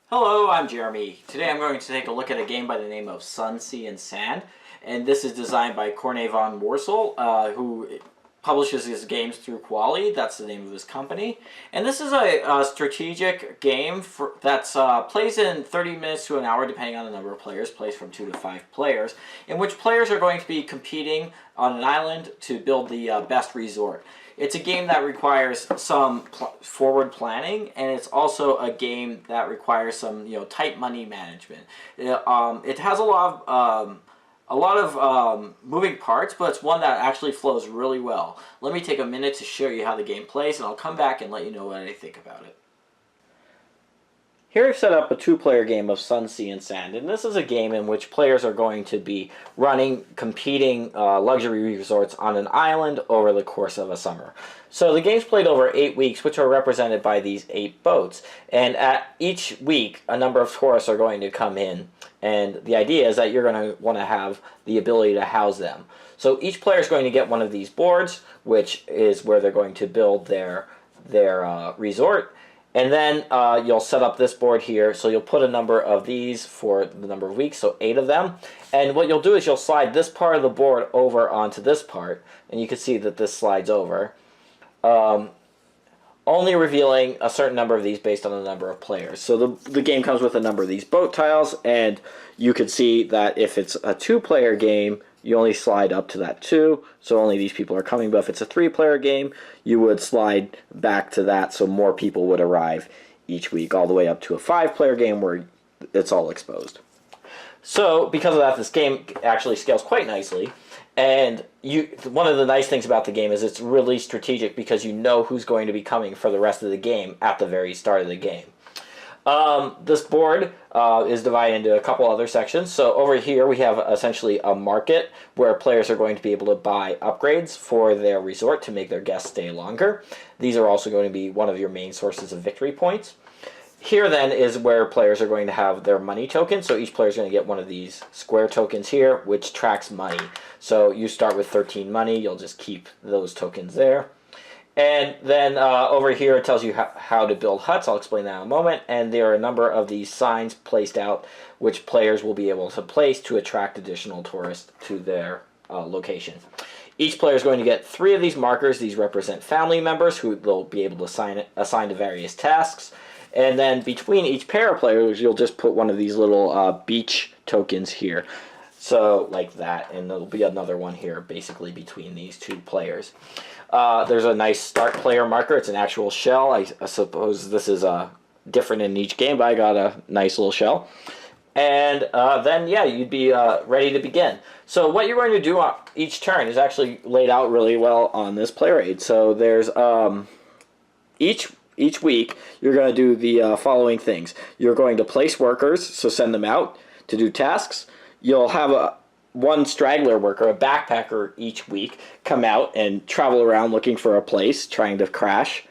Hello, I'm Jeremy. Today I'm going to take a look at a game by the name of Sun, Sea, and Sand. And this is designed by Corne von Moorsel, who publishes his games through Quali. That's the name of his company. And this is a strategic game that plays in 30 minutes to an hour, depending on the number of players, plays from 2 to 5 players, in which players are going to be competing on an island to build the best resort. It's a game that requires some forward planning, and it's also a game that requires some tight money management. It has a lot of moving parts, but it's one that actually flows really well. Let me take a minute to show you how the game plays, and I'll come back and let you know what I think about it. Here I've set up a 2-player game of Sun, Sea, and Sand, and this is a game in which players are going to be running competing luxury resorts on an island over the course of a summer. So the game's played over 8 weeks, which are represented by these 8 boats, and at each week a number of tourists are going to come in, and the idea is that you're going to want to have the ability to house them. So each player is going to get one of these boards, which is where they're going to build their resort. And then you'll set up this board here, so you'll put a number of these for the number of weeks, so 8 of them. And what you'll do is you'll slide this part of the board over onto this part, and you can see that this slides over, only revealing a certain number of these based on the number of players. So the game comes with a number of these boat tiles, and you can see that if it's a 2-player game, you only slide up to that 2, so only these people are coming. But if it's a 3-player game, you would slide back to that, so more people would arrive each week, all the way up to a 5-player game where it's all exposed. So because of that, this game actually scales quite nicely. And one of the nice things about the game is it's really strategic because you know who's going to be coming for the rest of the game at the very start of the game. This board is divided into a couple other sections. So over here we have essentially a market where players are going to be able to buy upgrades for their resort to make their guests stay longer. These are also going to be one of your main sources of victory points. Here then is where players are going to have their money tokens. So each player is going to get one of these square tokens here, which tracks money. So you start with 13 money. You'll just keep those tokens there. And then over here it tells you how to build huts. I'll explain that in a moment. And there are a number of these signs placed out which players will be able to place to attract additional tourists to their location. Each player is going to get 3 of these markers. These represent family members who they'll be able to assign to various tasks. And then between each pair of players, you'll just put one of these little beach tokens here. So like that, and there'll be another one here basically between these 2 players. There's a nice start player marker. It's an actual shell. I suppose this is different in each game, but I got a nice little shell. And then, yeah, you'd be ready to begin. So what you're going to do on each turn is actually laid out really well on this player aid. So there's each week, you're going to do the following things. You're going to place workers, so send them out to do tasks. You'll have one straggler worker, a backpacker each week, come out and travel around looking for a place, trying to crash.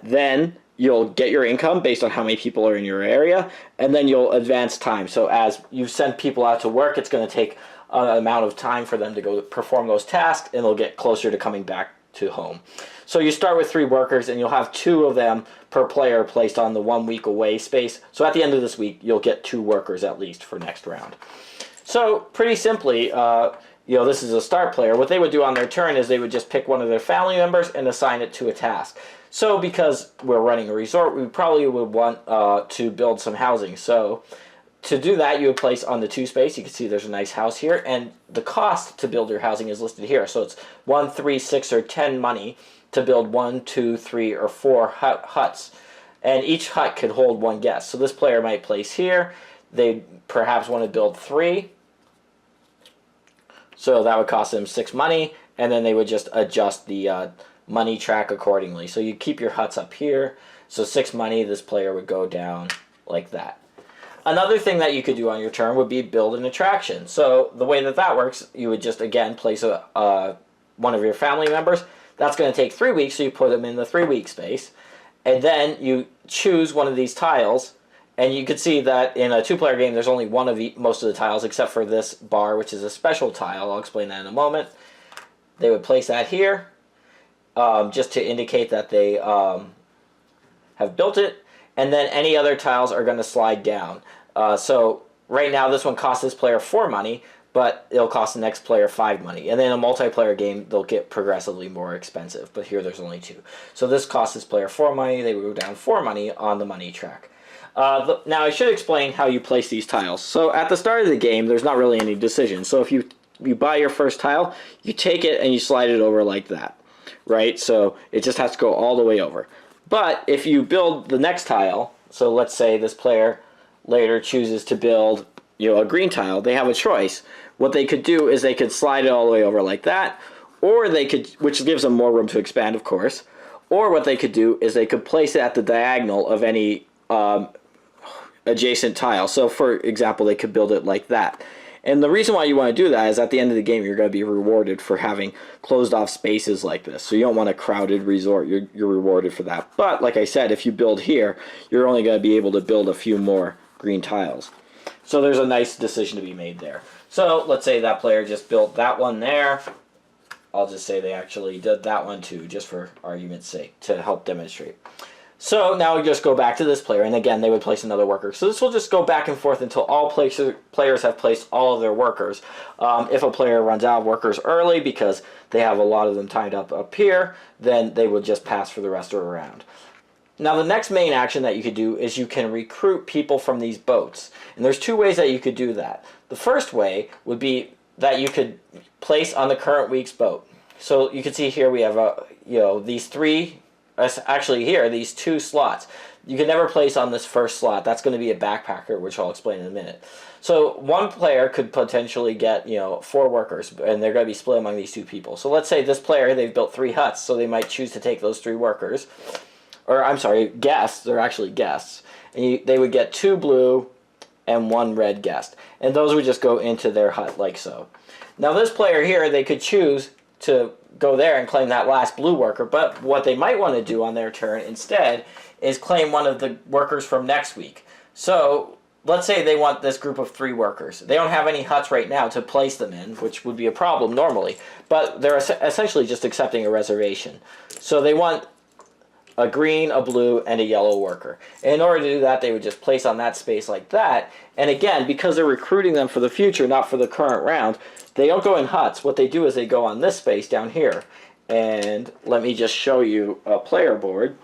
Then you'll get your income based on how many people are in your area, and then you'll advance time. So as you send people out to work, it's going to take an amount of time for them to go perform those tasks, and they'll get closer to coming back to home. So you start with 3 workers, and you'll have 2 of them per player placed on the 1 week away space. So at the end of this week, you'll get 2 workers at least for next round. So pretty simply, this is a start player. What they would do on their turn is they would just pick one of their family members and assign it to a task. So because we're running a resort, we probably would want to build some housing. So to do that, you would place on the 2 space. You can see there's a nice house here, and the cost to build your housing is listed here. So it's 1, 3, 6, or 10 money to build 1, 2, 3, or 4 huts. And each hut could hold 1 guest. So this player might place here. They perhaps want to build 3. So that would cost them 6 money, and then they would just adjust the money track accordingly. So you keep your huts up here. So 6 money, this player would go down like that. Another thing that you could do on your turn would be build an attraction. So the way that works, you would just, again, place one of your family members. That's going to take 3 weeks, so you put them in the 3-week space. And then you choose one of these tiles. And you can see that in a 2-player game, there's only one of most of the tiles, except for this bar, which is a special tile. I'll explain that in a moment. They would place that here, just to indicate that they have built it. and then any other tiles are going to slide down. So right now this one costs this player 4 money, but it'll cost the next player 5 money. And then in a multiplayer game, they'll get progressively more expensive, but here there's only 2. So this costs this player 4 money, they would go down 4 money on the money track. Now I should explain how you place these tiles. So at the start of the game, there's not really any decision. So if you buy your first tile, you take it and you slide it over like that, right? So it just has to go all the way over. But if you build the next tile, so let's say this player later chooses to build, a green tile, they have a choice. What they could do is they could slide it all the way over like that, or they could, which gives them more room to expand, of course, or what they could do is they could place it at the diagonal of any adjacent tile. So for example, they could build it like that. And the reason why you want to do that is at the end of the game, you're going to be rewarded for having closed off spaces like this. So you don't want a crowded resort. You're rewarded for that. But like I said, if you build here, you're only going to be able to build a few more green tiles. So there's a nice decision to be made there. So let's say that player just built that one there. I'll just say they actually did that one too, just for argument's sake, to help demonstrate. So now we just go back to this player, and again, they would place another worker. So this will just go back and forth until all players have placed all of their workers. If a player runs out of workers early because they have a lot of them tied up here, then they would just pass for the rest of the round. Now the next main action that you could do is you can recruit people from these boats. And there's 2 ways that you could do that. The first way would be that you could place on the current week's boat. So you can see here we have these 3. Actually here, these 2 slots. You can never place on this first slot. That's going to be a backpacker, which I'll explain in a minute. So one player could potentially get 4 workers, and they're going to be split among these 2 people. So let's say this player, they've built 3 huts, so they might choose to take those 3 workers. Or I'm sorry, guests. They're actually guests. And they would get 2 blue and 1 red guest. And those would just go into their hut like so. Now this player here, they could choose to go there and claim that last blue worker, but what they might want to do on their turn instead is claim one of the workers from next week. So let's say they want this group of 3 workers. They don't have any huts right now to place them in, which would be a problem normally, but they're essentially just accepting a reservation. So they want a green, a blue, and a yellow worker. And in order to do that, they would just place on that space like that. And again, because they're recruiting them for the future, not for the current round, they don't go in huts. What they do is they go on this space down here. And let me just show you a player board.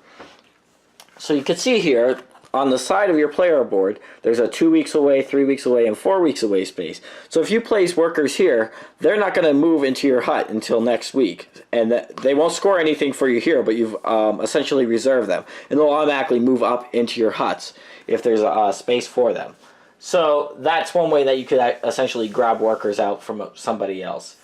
So you can see here, on the side of your player board, there's a 2 weeks away, 3 weeks away, and 4 weeks away space. So if you place workers here, they're not going to move into your hut until next week. And they won't score anything for you here, but you've essentially reserved them. And they'll automatically move up into your huts if there's a space for them. So that's one way that you could essentially grab workers out from somebody else.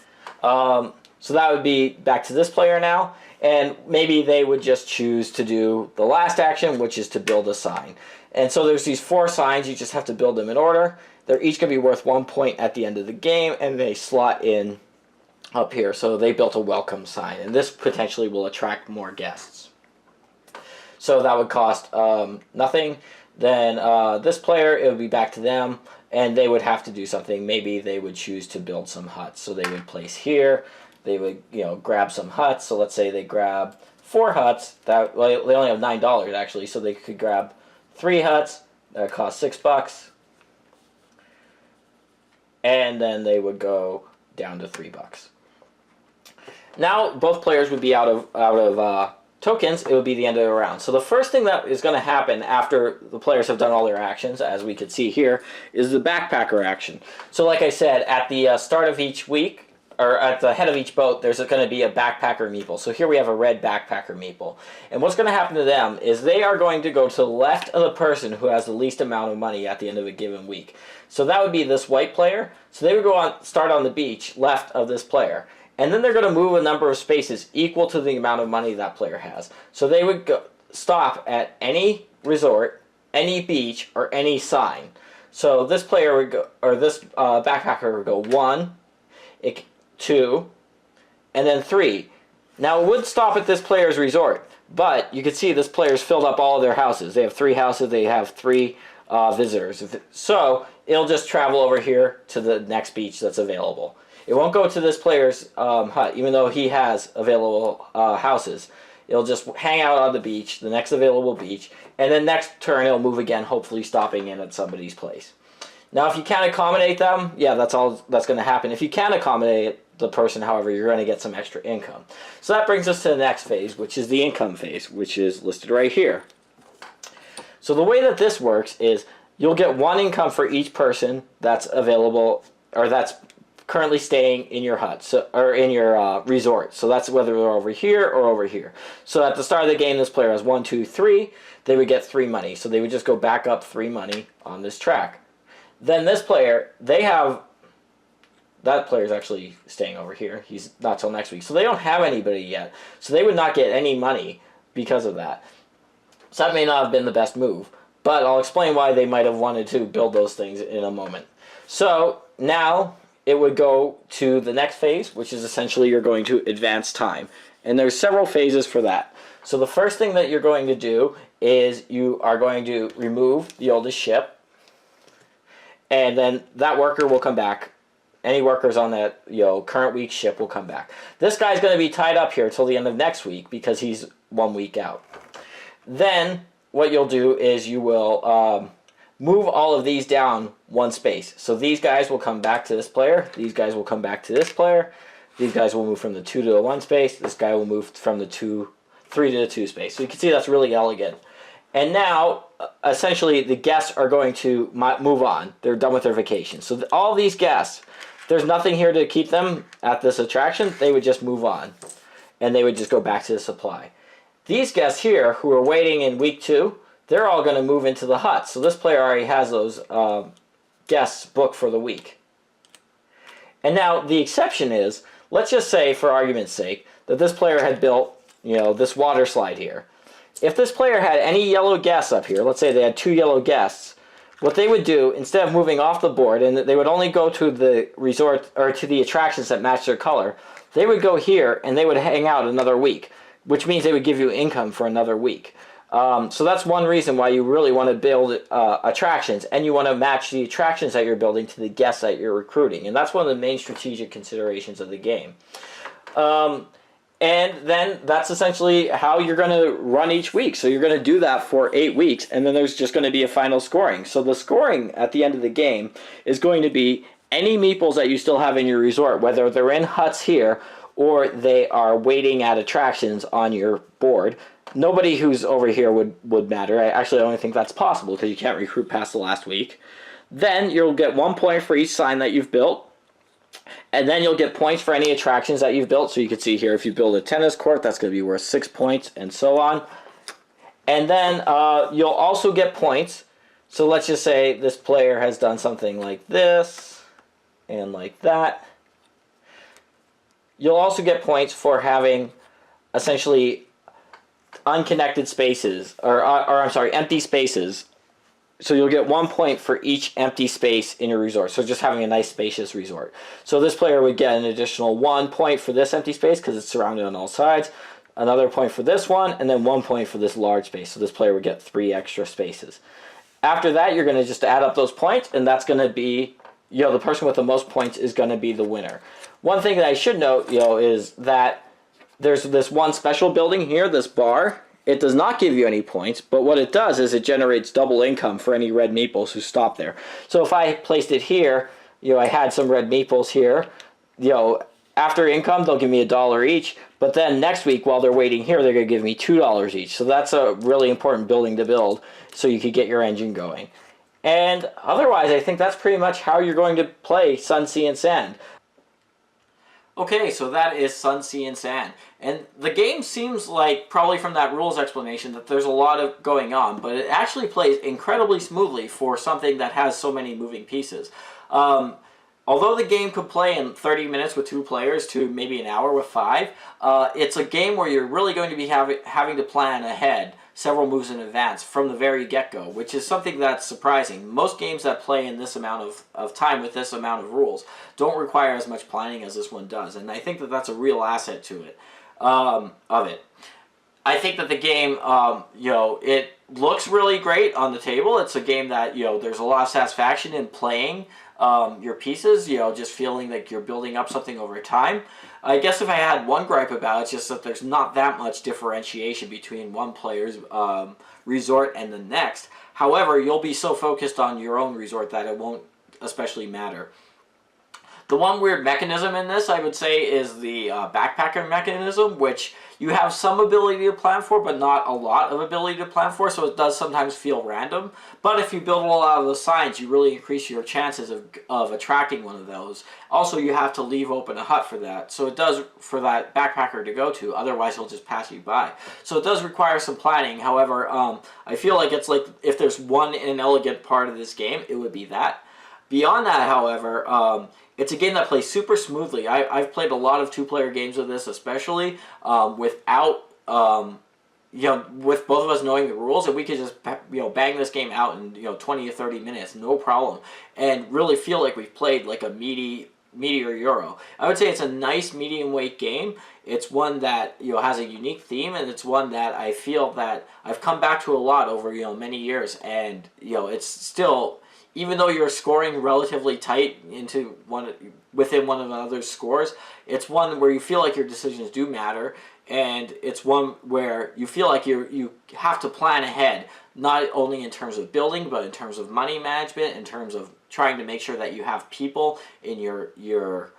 So that would be back to this player now. And maybe they would just choose to do the last action, which is to build a sign. And so there's these 4 signs. You just have to build them in order. They're each going to be worth 1 point at the end of the game, and they slot in up here. So they built a welcome sign, and this potentially will attract more guests. So that would cost nothing. Then this player, it would be back to them, and they would have to do something. Maybe they would choose to build some huts. So they would place here. They would, grab some huts. So let's say they grab 4 huts. They only have $9 actually, so they could grab 3 huts. That would cost $6, and then they would go down to $3. Now both players would be out of tokens. It would be the end of the round. So the first thing that is going to happen after the players have done all their actions, as we could see here, is the backpacker action. So like I said, at the start of each week, or at the head of each boat, there's going to be a backpacker meeple. So here we have a red backpacker meeple. And what's going to happen to them is they are going to go to the left of the person who has the least amount of money at the end of a given week. So that would be this white player. So they would start on the beach left of this player. And then they're going to move a number of spaces equal to the amount of money that player has. So they would stop at any resort, any beach, or any sign. So this player would go, or this backpacker would go 1, 2, and then 3. Now it would stop at this player's resort, but you can see this player's filled up all of their houses. They have 3 houses, they have 3 visitors. So it'll just travel over here to the next beach that's available. It won't go to this player's hut, even though he has available houses. It'll just hang out on the beach, the next available beach, and then next turn it'll move again, hopefully stopping in at somebody's place. Now, if you can't accommodate them, yeah, that's all that's going to happen. If you can accommodate the person, however, you're going to get some extra income. So that brings us to the next phase, which is the income phase, which is listed right here. So the way that this works is you'll get one income for each person that's available, or that's currently staying in your hut, so, or in your resort. So that's whether they're over here or over here. So at the start of the game, this player has 1, 2, 3. They would get 3 money. So they would just go back up 3 money on this track. Then this player, that player's actually staying over here. He's not till next week. So they don't have anybody yet. So they would not get any money because of that. So that may not have been the best move. But I'll explain why they might have wanted to build those things in a moment. So now it would go to the next phase, which is essentially you're going to advance time. And there's several phases for that. So the first thing that you're going to do is you are going to remove the oldest ship. And then that worker will come back. Any workers on that current week's ship will come back. This guy's going to be tied up here till the end of next week because he's 1 week out. Then what you'll do is you will move all of these down 1 space. So these guys will come back to this player. These guys will come back to this player. These guys will move from the 2 to the 1 space. This guy will move from the 3 to the 2 space. So you can see that's really elegant. And now, essentially, the guests are going to move on. They're done with their vacation. So all these guests, there's nothing here to keep them at this attraction. They would just move on. And they would just go back to the supply. These guests here, who are waiting in week 2, they're all going to move into the hut. So this player already has those guests booked for the week. And now, the exception is, let's just say, for argument's sake, that this player had built, this water slide here. If this player had any yellow guests up here, let's say they had 2 yellow guests, what they would do, instead of moving off the board, and they would only go to the resort, or to the attractions that match their color, they would go here and they would hang out another week, which means they would give you income for another week. So that's one reason why you really want to build attractions, and you want to match the attractions that you're building to the guests that you're recruiting. And that's one of the main strategic considerations of the game. And then that's essentially how you're going to run each week. So you're going to do that for 8 weeks, and then there's just going to be a final scoring. So the scoring at the end of the game is going to be any meeples that you still have in your resort, whether they're in huts here or they are waiting at attractions on your board. Nobody who's over here would matter. I actually don't think that's possible because you can't recruit past the last week. Then you'll get 1 point for each sign that you've built. And then you'll get points for any attractions that you've built. So you can see here, if you build a tennis court, that's going to be worth 6 points, and so on. And then you'll also get points. So let's just say this player has done something like this and like that. You'll also get points for having essentially unconnected spaces, or I'm sorry, empty spaces. So you'll get 1 point for each empty space in your resort. So just having a nice spacious resort. So this player would get an additional 1 point for this empty space because it's surrounded on all sides. Another point for this one, and then 1 point for this large space. So this player would get 3 extra spaces. After that, you're going to just add up those points, and that's going to be, the person with the most points is going to be the winner. One thing that I should note, is that there's this one special building here, this bar. It does not give you any points, but what it does is it generates double income for any red meeples who stop there. So if I placed it here, I had some red meeples here, after income, they'll give me $1 each, but then next week, while they're waiting here, they're going to give me $2 each. So that's a really important building to build so you could get your engine going. And otherwise, I think that's pretty much how you're going to play Sun, Sea, and Sand. Okay, so that is Sun, Sea, and Sand. And the game seems like, probably from that rules explanation, that there's a lot of going on, but it actually plays incredibly smoothly for something that has so many moving pieces. Although the game could play in 30 minutes with 2 players to maybe an hour with 5, it's a game where you're really going to be having to plan ahead several moves in advance from the very get-go, which is something that's surprising. Most games that play in this amount of time with this amount of rules don't require as much planning as this one does, and I think that that's a real asset to it. I think that the game, it looks really great on the table. It's a game that, there's a lot of satisfaction in playing your pieces, just feeling like you're building up something over time. I guess if I had one gripe about it, it's just that there's not that much differentiation between one player's resort and the next. However, you'll be so focused on your own resort that it won't especially matter. The one weird mechanism in this, I would say, is the backpacker mechanism, which you have some ability to plan for, but not a lot of ability to plan for, so it does sometimes feel random. But if you build a lot of those signs, you really increase your chances of attracting one of those. Also, you have to leave open a hut for that, so it does for that backpacker to go to, otherwise he'll just pass you by. So it does require some planning. However, I feel like it's like, if there's one inelegant part of this game, it would be that. Beyond that, however, it's a game that plays super smoothly. I've played a lot of two-player games of this, especially without, with both of us knowing the rules, and we could just, bang this game out in, 20 to 30 minutes, no problem, and really feel like we've played like a meaty or Euro. I would say it's a nice medium weight game. It's one that has a unique theme, and it's one that I feel that I've come back to a lot over many years, and it's still, even though you're scoring relatively tight within one another's scores, it's one where you feel like your decisions do matter, and it's one where you feel like you have to plan ahead, not only in terms of building, but in terms of money management, in terms of trying to make sure that you have people in your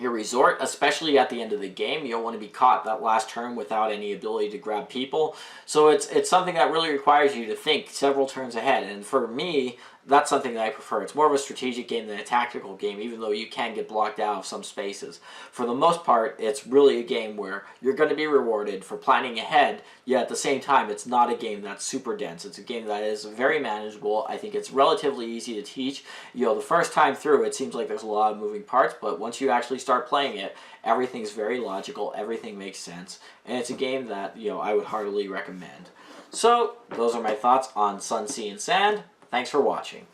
resort, especially at the end of the game. You don't want to be caught that last turn without any ability to grab people. So it's something that really requires you to think several turns ahead. And for me, that's something that I prefer. It's more of a strategic game than a tactical game, even though you can get blocked out of some spaces. For the most part, it's really a game where you're going to be rewarded for planning ahead, yet at the same time, it's not a game that's super dense. It's a game that is very manageable. I think it's relatively easy to teach. The first time through, it seems like there's a lot of moving parts, but once you actually start playing it, everything's very logical, everything makes sense, and it's a game that, I would heartily recommend. So, those are my thoughts on Sun, Sea, and Sand. Thanks for watching.